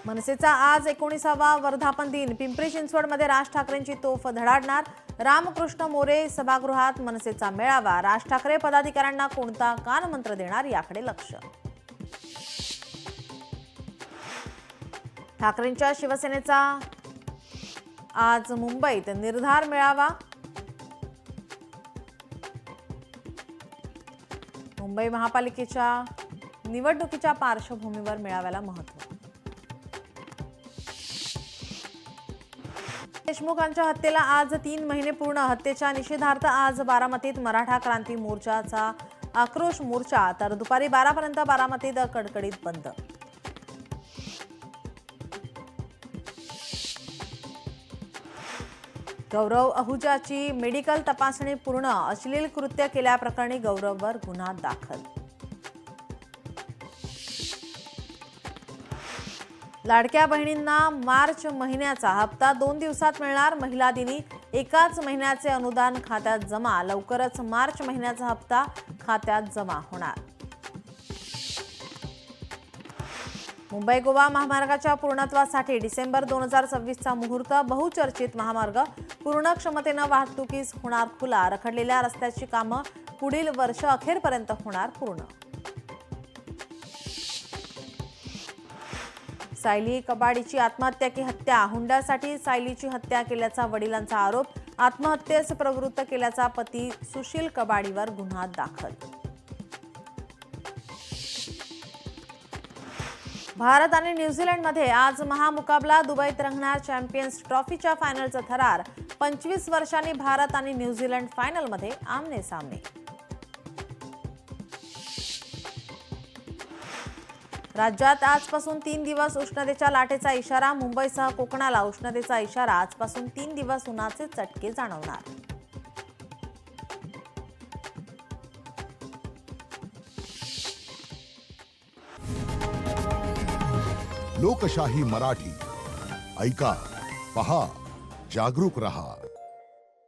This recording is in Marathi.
मनसेचा आज 19वा वर्धापन दिन. पिंपरी चिंचवडमध्ये राज ठाकरेंची तोफ धडाडणार. रामकृष्ण मोरे सभागृहात मनसेचा मेळावा. राज ठाकरे पदाधिकाऱ्यांना कोणता कानमंत्र देणार याकडे लक्ष. ठाकरेंच्या शिवसेनेचा आज मुंबईत निर्धार मेळावा. मुंबई महापालिकेच्या निवडणुकीच्या पार्श्वभूमीवर मेळाव्याला महत्त्व. देशमुखांच्या हत्येला आज 3 महिने पूर्ण. हत्येच्या निषेधार्थ आज बारामतीत मराठा क्रांती मोर्चाचा आक्रोश मोर्चा, तर दुपारी 12 पर्यंत बारामतीत कडकडीत बंद. गौरव अहुजाची मेडिकल तपासणी पूर्ण. अश्लील कृत्य केल्याप्रकरणी गौरववर गुन्हा दाखल. लाडक्या बहिणींना मार्च महिन्याचा हप्ता 2 दिवसात मिळणार. महिला दिनी एकाच महिन्याचे अनुदान खात्यात जमा. लवकरच मार्च महिन्याचा हप्ता खात्यात जमा होणार. मुंबई गोवा महामार्गाच्या पूर्णत्वासाठी डिसेंबर 2026चा मुहूर्त. बहुचर्चित महामार्ग पूर्ण क्षमतेनं वाहतुकीस होणार खुला. रखडलेल्या रस्त्याची कामं पुढील वर्ष अखेरपर्यंत होणार पूर्ण. सायली कबाडीची आत्महत्या की हत्या. हुंड्यासाठी सायलीची हत्या केल्याचा वडिलांचा आरोप. आत्महत्येस प्रवृत्त केल्याचा पती सुशील कबाडीवर गुन्हा दाखल. भारत आणि न्यूझीलंडमध्ये आज महामुकाबला. दुबईत रंगणार चॅम्पियन्स ट्रॉफीच्या फायनलचा थरार. 25 वर्षांनी भारत आणि न्यूझीलंड फायनलमध्ये आमने सामने. राज्यात आजपासून 3 दिवस उष्णतेच्या लाटेचा इशारा. मुंबईसह कोकणाला उष्णतेचा इशारा. आजपासून 3 दिवस उन्हाचे चटके जाणवणार. लोकशाही मराठी ऐका, पहा, जागरूक रहा.